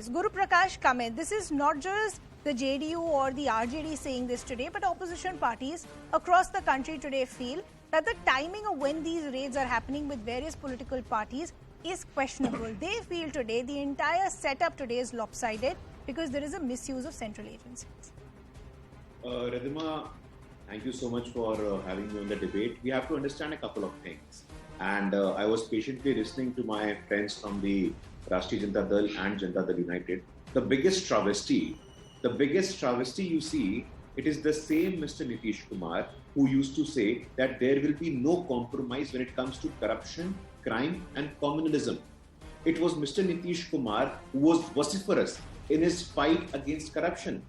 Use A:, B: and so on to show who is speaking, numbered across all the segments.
A: parties. Guru Prakash, come in. This is not just the JDU or the RJD saying this today, but opposition parties across the country today feel that the timing of when these raids are happening with various political parties is questionable. They feel today the entire setup today is lopsided because there is a misuse of central agencies.
B: Radhima, thank you so much for having me on the debate. We have to understand a couple of things. And I was patiently listening to my friends from the Rashtriya Janata Dal and Janata Dal United. The biggest travesty you see, it is the same Mr. Nitish Kumar who used to say that there will be no compromise when it comes to corruption, crime and communalism. It was Mr. Nitish Kumar who was vociferous in his fight against corruption.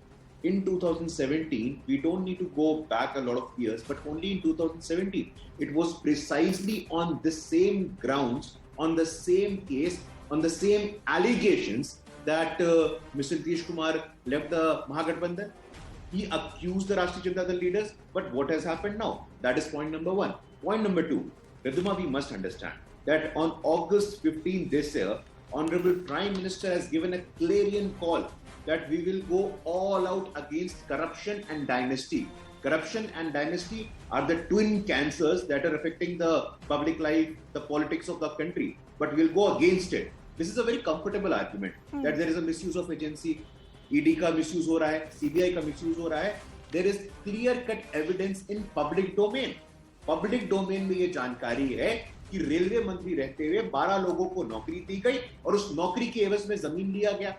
B: In 2017, we don't need to go back a lot of years, but only in 2017, it was precisely on the same grounds, on the same case, on the same allegations that Mr. Nitish Kumar left the Mahagatbandhan. He accused the Rashtriya Janata Dal leaders, but what has happened now? That is point number one. Point number two, Radhima, we must understand that on August 15 this year, Honorable Prime Minister has given a clarion call that we will go all out against corruption and dynasty. Corruption and dynasty are the twin cancers that are affecting the public life, the politics of the country. But we'll go against it. This is a very comfortable argument that there is a misuse of agency. ED का misuse हो रहा है, CBI का misuse हो रहा है. There is clear-cut evidence in public domain. Public domain में ये जानकारी है कि रेलवे मंत्री रहते हुए 12 लोगों को नौकरी दी गई और उस नौकरी के एवज में जमीन लिया गया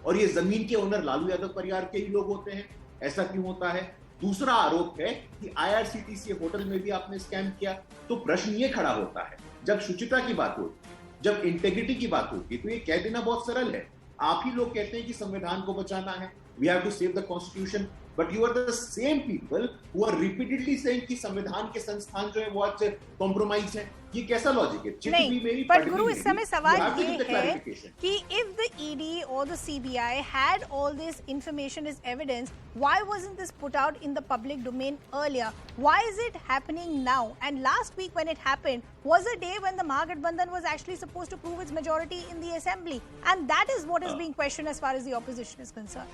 B: और ये जमीन के ओनर लालू यादव परिवार के ही लोग होते हैं. ऐसा क्यों होता है? दूसरा आरोप है कि IRCTC होटल में भी आपने स्कैम किया. तो प्रश्न ये खड़ा होता है, जब शुचिता की बात होती, जब इंटेग्रिटी की बात होती, तो ये कह देना बहुत सरल है. आप ही लोग कहते हैं कि संविधान को बचाना है, we have to save the constitution, but you are the same people who are repeatedly saying कि संविधान के संस्थान जो है वो आज कॉम्प्रोमाइज है. ये कैसा लॉजिक है?
A: नहीं, but गुरु इस समय सवाल ये है कि if the ED or the CBI had all this information as evidence, why wasn't this put out in the public domain earlier? Why is it happening now? And last week when it happened was a day when the Mahagatbandhan was actually supposed to prove its majority in the assembly, and that is what is being questioned as far as the opposition is concerned.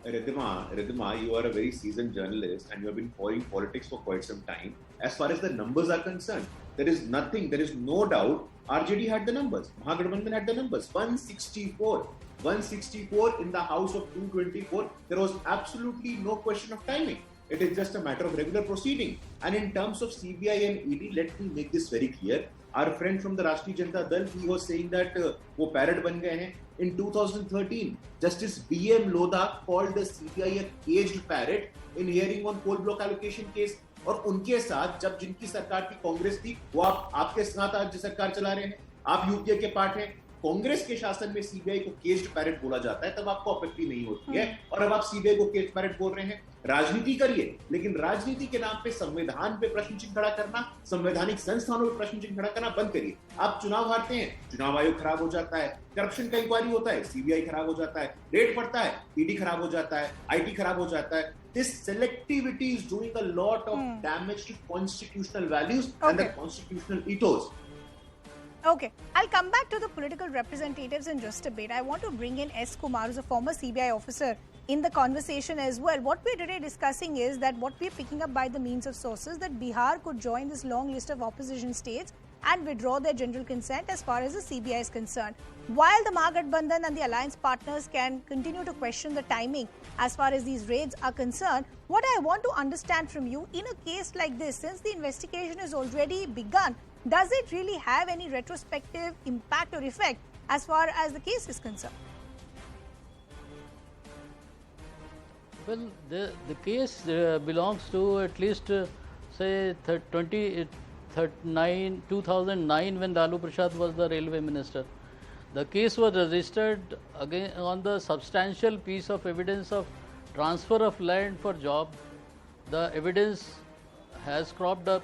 B: Radhima, you are a very seasoned journalist and you have been following politics for quite some time. As far as the numbers are concerned, there is no doubt RJD had the numbers, Mahagatbandhan had the numbers, 164 in the house of 224. There was absolutely no question of timing. It is just a matter of regular proceeding. And in terms of CBI and ED, let me make this very clear. Our friend from the Rashtriya Janata Dal, he was saying that वो parrot बन गए हैं. In 2013, Justice B.M. Lodha called the CBI a caged parrot in hearing on coal block allocation case. और उनके साथ जब जिनकी सरकार की कांग्रेस थी, वो आपके साथ आज सरकार चला रहे हैं. आप यूपीए के पार्ट हैं. कांग्रेस के शासन में सीबीआई को केज्ड पैरेट बोला जाता है, तब आपको आपत्ति नहीं होती है. और अब आप सीबीआई को केज्ड पैरेट बोल रहे हैं. राजनीति करिए, लेकिन राजनीति के नाम पे संविधान पे प्रश्न चिन्ह खड़ा करना, संवैधानिक संस्थानों पे प्रश्न चिन्ह खड़ा करना बंद करिए. आप चुनाव हारते हैं, चुनाव आयोग खराब हो जाता है, करप्शन का इंक्वायरी होता है, सीबीआई खराब हो जाता है, रेड पड़ता है, ईडी खराब हो जाता है, आईटी खराब हो जाता है. This selectivity is doing a lot of damage to constitutional values and the constitutional ethos.
A: Okay, I'll come back to the political representatives in just a bit. I want to bring in S. Kumar, who's a former CBI officer, in the conversation as well. What we're today discussing is that what we're picking up by the means of sources, that Bihar could join this long list of opposition states and withdraw their general consent as far as the CBI is concerned. While the Mahagatbandhan and the alliance partners can continue to question the timing as far as these raids are concerned, what I want to understand from you, in a case like this, since the investigation has already begun, does it really have any retrospective impact or effect as far as the case is concerned?
C: Well, the case belongs to at least say 2009 when Lalu Prasad was the railway minister. The case was registered again on the substantial piece of evidence of transfer of land for job. The evidence has cropped up.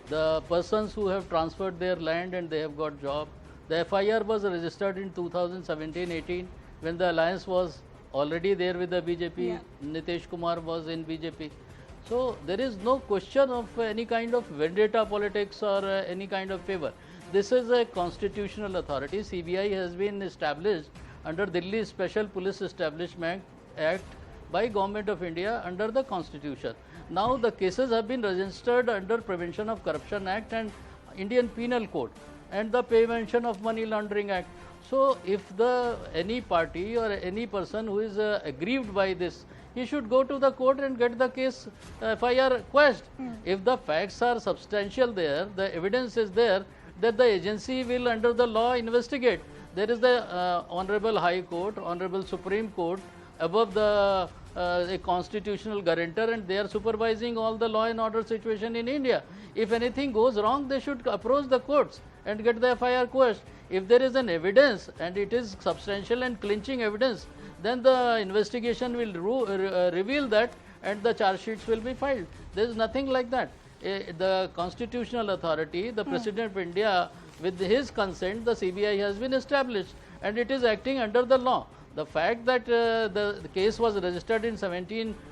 C: The persons who have transferred their land and they have got job. The FIR was registered in 2017-18 when the alliance was already there with the BJP. Nitish Kumar was in BJP. So there is no question of any kind of vendetta politics or any kind of favor. This is a constitutional authority. CBI has been established under Delhi Special Police Establishment Act by Government of India under the Constitution. Now the cases have been registered under Prevention of Corruption Act and Indian Penal Code and the Prevention of Money Laundering Act. So if any party or any person who is aggrieved by this, he should go to the court and get the case FIR quashed. If the facts are substantial there, the evidence is there, that the agency will under the law investigate. There is the Honorable High Court, Honorable Supreme Court above the a constitutional guarantor, and they are supervising all the law and order situation in India. If anything goes wrong, they should approach the courts and get the FIR quashed. If there is an evidence and it is substantial and clinching evidence, then the investigation will reveal that and the charge sheets will be filed. There is nothing like that. The constitutional authority, the President of India, with his consent, the CBI has been established and it is acting under the law. The fact that the case was registered in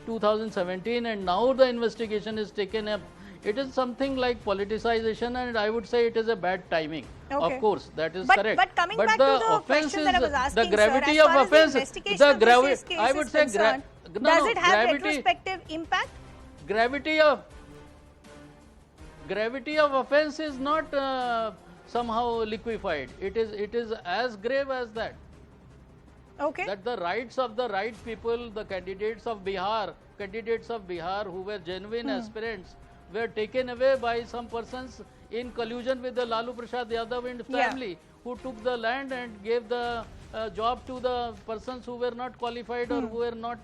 C: 2017 and now the investigation is taken up, it is something like politicization, and I would say it is a bad timing.
A: Okay.
C: Of course, that is correct.
A: But coming back to the question that I was asking,
C: the gravity
A: sir,
C: of
A: as far
C: offense,
A: as the investigation of this case
C: I would
A: is
C: say
A: concerned, does it have retrospective impact?
C: Gravity of offense is not somehow liquefied. It is as grave as that.
A: Okay.
C: That the rights of the right people, the candidates of Bihar who were genuine aspirants, were taken away by some persons in collusion with the Lalu Prasad Yadav and family, who took the land and gave the job to the persons who were not qualified or who were not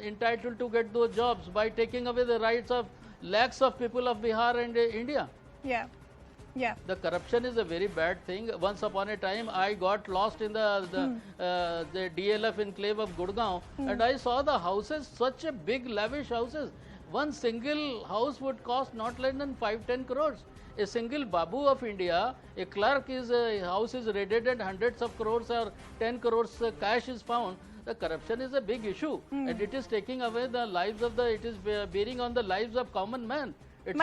C: entitled to get those jobs, by taking away the rights of lakhs of people of Bihar and India.
A: Yeah. Yeah.
C: The corruption is a very bad thing. Once upon a time, I got lost in the DLF enclave of Gurgaon, and I saw the houses, such a big lavish houses. One single house would cost not less than 5-10 crores. A single Babu of India, a clerk, his house is raided and hundreds of crores or 10 crores cash is found. The corruption is a big issue, and it is taking away the lives of it is bearing on the lives of common man. It's